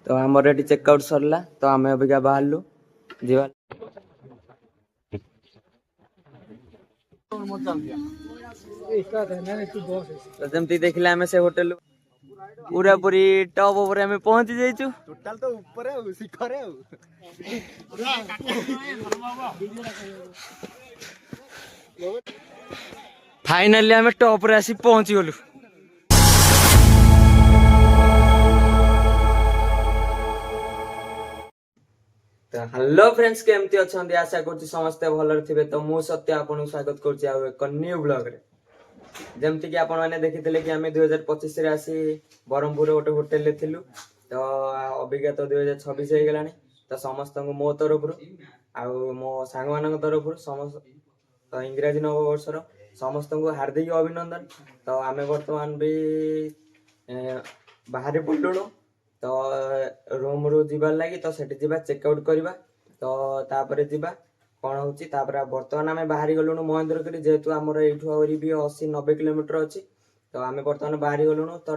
तो आमर ये चेकआउट सरला तो आम अबिका बाहर जीवा तो जमती देखले आमे से होटल पूरा पूरी टॉप ऊपर आमे पहुंची जाइछु टोटल तो ऊपर है शिखर है फाइनली आमे टॉप रे आसी पहुंची गलु। तो हेलो फ्रेंड्स केमती अछंती आशा करछि समस्त भलर थिबे। तो मु सत्य आपन स्वागत करछि आ एक न्यू ब्लॉग रे। जेमति कि आपन माने देखिथिले कि हमें 2025 रे आसी बरमपुर गोटे होटल ले थिलु। तो अभिज्ञता तो 2026 हे गेलानी। तो समस्त को मो तरफ रु आ मो सांग मानक तरफ रु समस्त तो इंग्रजी नववर्षर समस्त को हार्दिक अभिनंदन। तो आमे वर्तमान भी बाहर बुलुणु तो रूम रु जीवार लगी तो सेठी जीवा चेकआउट करवा तो तापरे जीवा कौन होची तापरे वर्तमान आमे बाहरी गलुनु महेंद्रगिरी जेहेतु हमर एठु आवरी भी 80-90 किलोमीटर अछि। तो आमे वर्तमान बाहरी गलुनु तो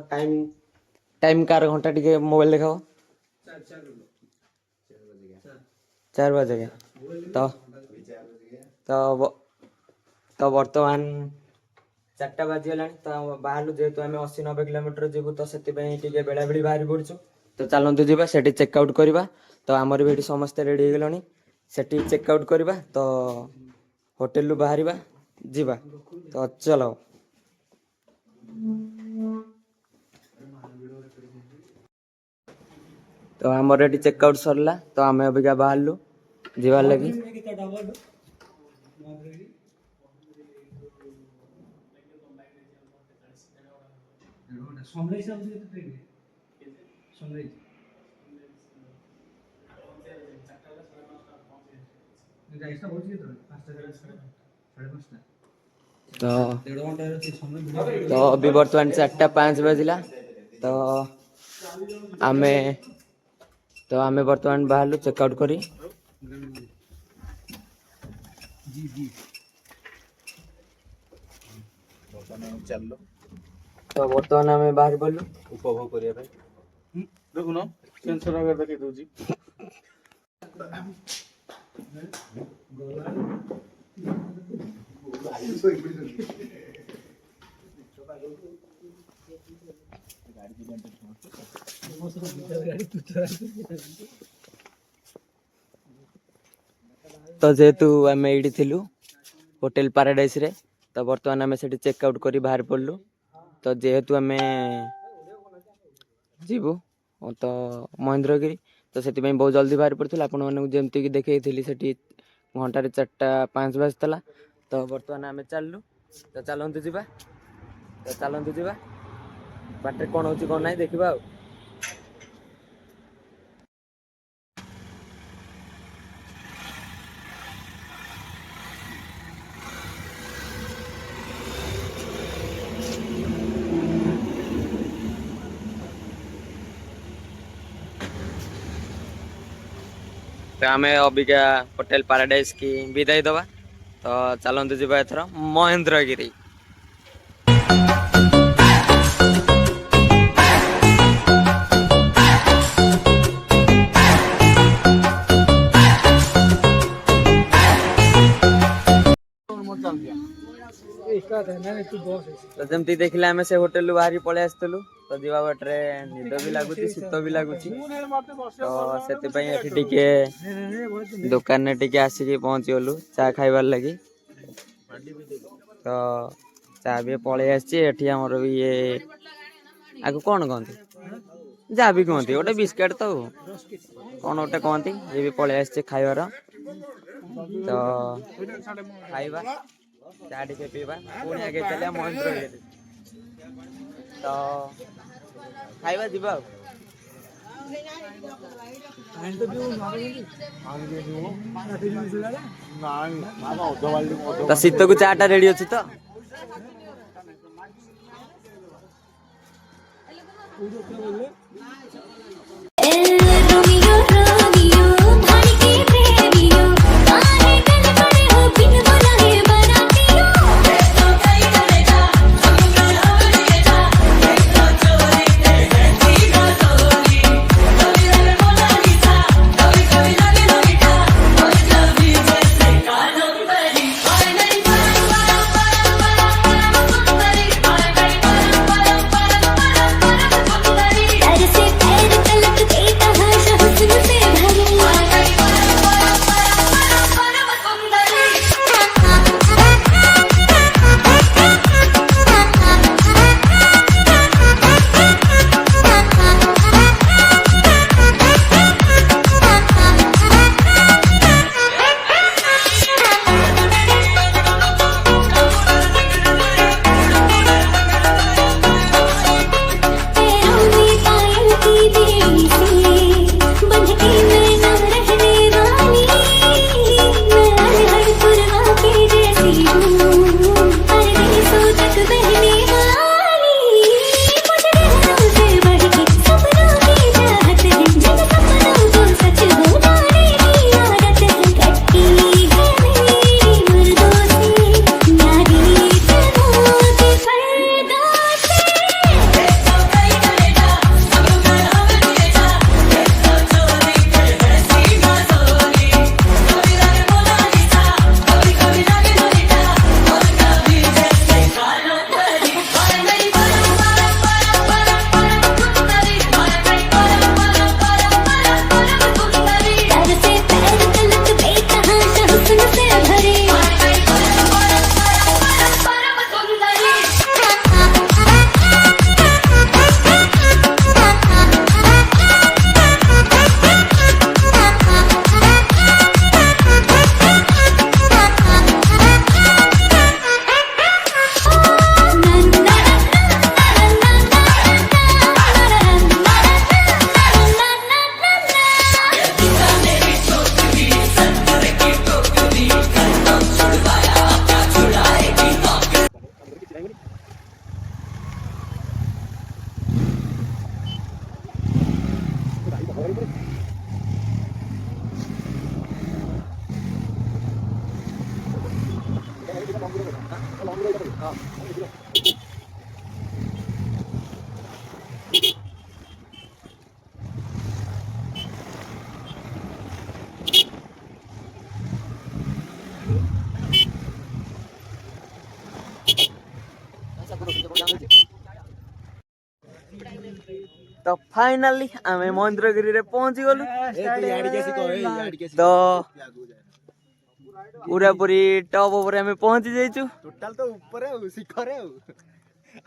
टाइम कार घंटा टिके मोबाइल देखाओ 4 बजे तो तो वर्तमान 4टा बाजी गलानी। तो बाहर जेहेतु आमे 80-90 किलोमीटर जीवु तो सेति पई टिके बेला बेली बाहरी पड़छु। तो चलते जीवा सेठी चेकआउट करवा तो आमर भी समस्त रेडी हो गलानी सेठी चेकआउट करवा तो होटल रु बाहर जीवा तो चलो। तो आमर ये चेकआउट सरला तो आम अबिका बाहर जीवार लगी तो अभी बर्तमान 4:05 बजला तो आमे बर्तमान बाहर चेकआउट करी तो बर्तमान आमे बाहर पड़लु उपभोग करिया भाई देखुन सेंसर अगर देखि दोजी तो जेहेतु आम ये थिलु होटल पैराडाइज रे तो बर्तमान आम से चेकआउट करी बाहर पड़लु। तो जेहेतु आम जीवु तो महेंद्रगिरी तो से बहुत जल्दी बाहर पड़े आपको जमती देखी से घंटे 4:05 बजला। तो बर्तमान आम चलु तो चलतु जीवा बाटे कौन हो कौन ना देखा। तो आम अबिका होटल पैराडाइज की विदाई दवा तो चलतु जीवा एथर महेंद्रगिरी। तो जमती देखले आमे से होटल बाहरी पळे आस्तलु तो जीवा बाटरे निद भी लागुची शीत भी लागुची तो सेति पई एठी टिके दुकान ने टिके आसी पहुंची गलु चा खाइबार लगी। तो चा भी पळे आसी एठी हमर भी ये आगु कोन कहंती जा भी कहंती ओटे बिस्किट तो कोन ओटे कहंती ये भी पळे आसी खाइबार तो खाइबा चा टिके पीवा पुणी आगे चलिया महेंद्रगिरी तो खाइबा जीवा तो शीत को चाटा रेडी अच्छी तो फाइनाली आमे महेंद्रगिरी रे पहुंची गलु तो पूरा पूरी टॉप ऊपर आमे पहुंची जाइछु टोटल तो ऊपर है शिखर है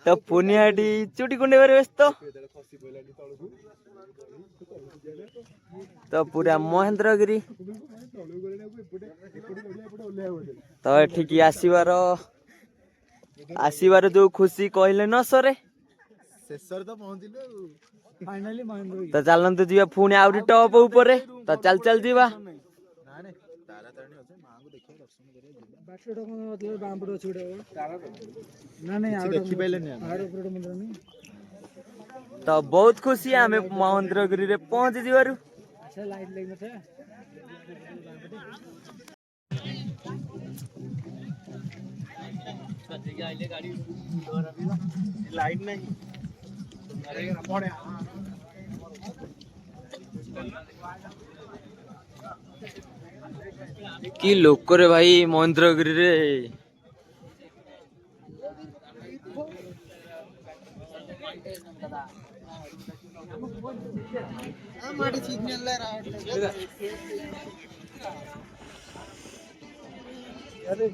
तो पुनियाटी चुटी कुंडे बारे व्यस्त तो पूरा महेंद्रगिरी तो एठिकी आसीबार जो खुशी कहले न सरे शेषर तो पहुंचिले फाइनली महेंद्रगिरी तो चलंतु जीवा पुणी आउरी टॉप ऊपर तो चल चल जीवा ना तारा तारणी अछि मां को देखियो दर्शन करियो बाटडो को मतलब बांपडो अछि तारा ना नहीं आ देखि पहिले नहीं आर ऊपर मंदिर नहीं तो बहुत खुशी आमे महेंद्रगिरी रे पहुंच जीवारु अच्छा लाइट लग न था लाइट नहीं अरे पड़े कि लोक रे भाई महेंद्रगिरी रे माटी सिग्नल अरे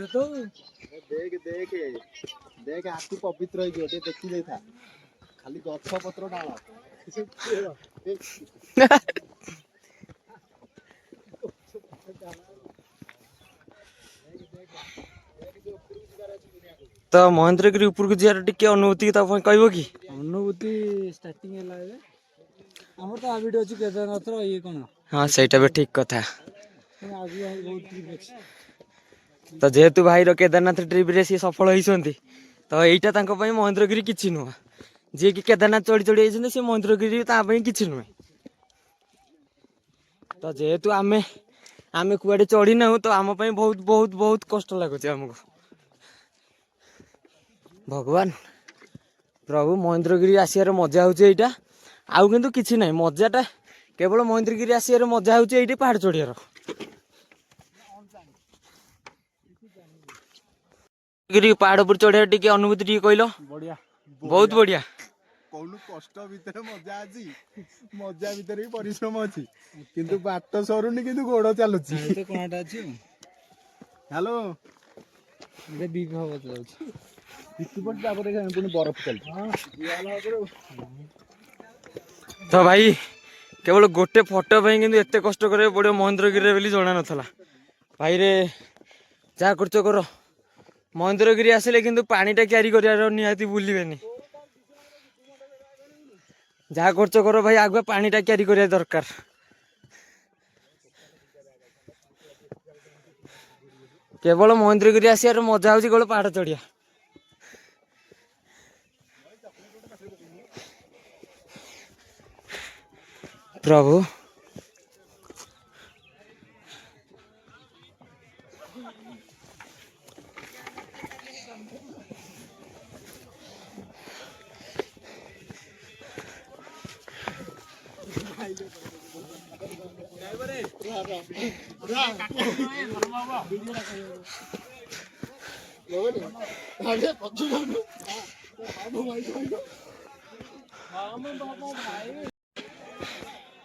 तो देख देख देख आखि पवित्र हो गयो देखि ले था खाली गछ पत्र डाल तो महेंद्रगिरी ऊपर को जियार टिके अनुभूति तो कहबो कि अनुभूति स्टार्टिंग है लागे हमर तो आ वीडियो अछि केदारनाथ रो ये कोन हाँ सेटा भी ठीक कथा आगु बहुत ट्रिप अछि तो जेहेतु भाई रो केदारनाथ ट्रिप रे सी सफल होइसंती तो एइटा तांको पई महेंद्रगिरी किछि नुह जे कि केदारनाथ चढ़ी चढ़ी आइसंती से महेंद्रगिरी ता पई किछि नुह तो जेहेतु आमे आमे कुआडे चढ़ी ना तो आम पई बहुत बहुत बहुत कष्ट लागुछ हमको भगवान प्रभु महेंद्रगिरी आसियार मजा होउछ एइटा आउ किंतु किछि नै मजाटा केवल महेंद्रगिरी आसियार मजा होउछ एइटी पहाड़ चढ़ियार गिरी पहाड़ पर चढ़िया टिके अनुभूति टिके कहलो बढ़िया बहुत बढ़िया कहलु कष्ट भीतर मजा अछि मजा भीतर भी परिश्रम अछि किंतु बाट सरुनी किंतु गोड़ चालुछि तो कोणाटा अछि हेलो ये बिग भाव जाउछि इतुपट तापर पुनी बरफ चल हां तो भाई केवल गोटे फोटो पे किंतु एते कष्ट करे पड़ो महेंद्रगिरी बोली जणा नथला भाई रे जा करछ करो महेंद्रगिरी आसिले किंतु पानीटा क्यारी करियार निहाती भूलिबेनी जा करछ करो भाई आगुआ पानीटा क्यारी करिया दरकार केवल महेंद्रगिरी आसियार मजा होउछि केवल पहाड़ चढ़िया प्रभु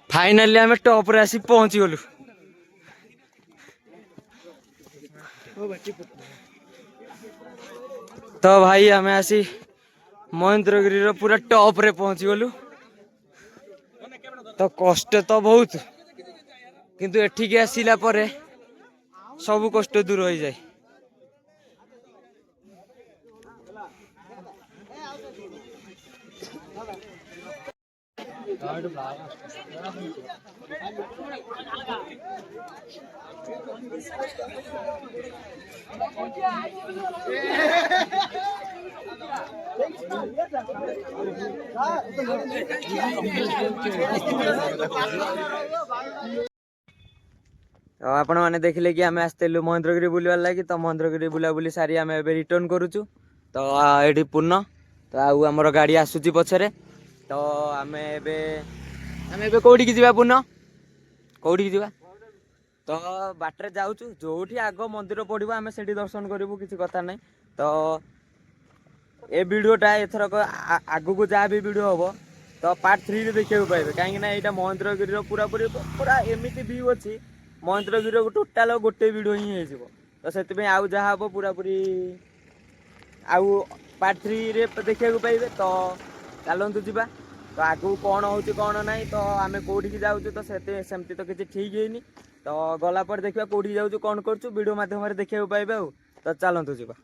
फाइनली आम टॉप रे आसी पहुंची गलु तो भाई आम आसी महेंद्रगिरी रो पूरा टॉप रे पहुंची गलु तो कष्ट तो बहुत किंतु एठिके आसिला परे सब कष्ट दूर हो जाए तो आपण मैंने देखिले कि आम आसलु महेंद्रगिरी बुलवार लगी तो महेंद्रगिरी बुलाबुली सारी आम ए रिटर्न करुचु तो ये पूर्ण तो आमर गाड़ी आसूची पछरे तो आम ए कौटी की पूर्ण कौटी की तो बाटर जाऊँ जो आग मंदिर पड़ो आम से दर्शन करूँ किसी कथा ना तो ए वीडियोटा एथरक आगू को जहाँ भी वीडियो हम तो पार्ट 3 देखा पाइबे कहीं यहाँ महेंद्रगिरी पूरा पूरी पूरा एमती व्यू अच्छी महेंद्रगिरी टोटाल गोटे वीडियो ही हो तो से आउ जहाँ हम पूरा पूरी आउ पार्ट 3 रे देखा पाइबे तो चलतु जावा तो आगू कौन हो कौन ना तो आम कौटी जाऊँ तो सेमती तो किसी ठीक है तो गला पर देखा कौटी जाऊँ कौन करूँ वीडियो मध्यम देखा पाइबे तो चलतु जावा।